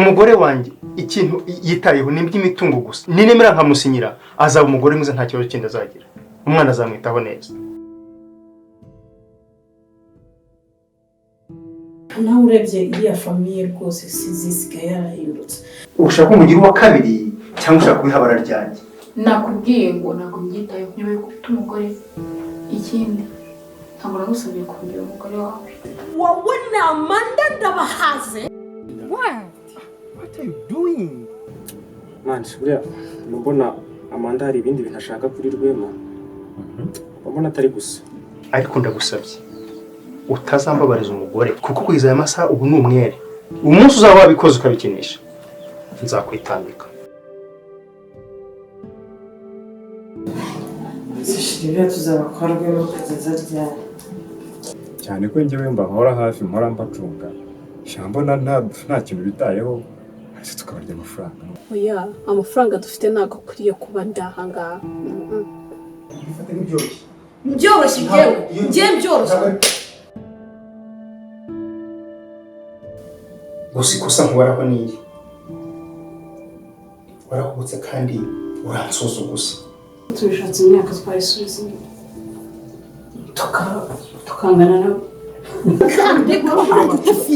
umugore wanjye ikintu yitayeho ni iby'imitungo gusa. Ninemera nkamusinyira azaba umugore mwiza nta kibazo kindi azagira. Umwana azamwitaho neza. nawe urebye iriya famiye rwose sizisigaye yarahindutse. Ushaka umugira uwa kabiri cyangwa ushaka kubihabara ryanjye? Nakubwiye ngo ntabwo mbyitayeho nyuma yo gufite umugore. Ikindi ntabwo nagusabiye kugira umugore wawe. Wowe ni Amanda ndabahaze. What are you doing? Man, buriya mbona Amanda hari ibindi bintu ashaka kuri Rwema. Mbona atari gusa. Ariko ndagusabye utazambabariza umugore kuko kwiza aya masaha ubu ni umwere. Umunsi uzaba wabikoze ukabikinisha nzakwitambika. Zishirira tuzabakora Rwema kugeza ryari? cyane ko njyewe mbahora hafi mpora mbacunga. Shambona nta kintu bitayeho hasi tukabarya amafaranga. Oya, amafaranga dufite ntago kuriye kuba ndahanga. Bifate nk'ibyoroshye. Byoroshye njye byoroshye. Gusa ikosa nkubaraho niri. Warakubutse kandi uransoza gusa. Tubishatse imyaka twayisubiza tukangana nabo. Kandi ko mwana se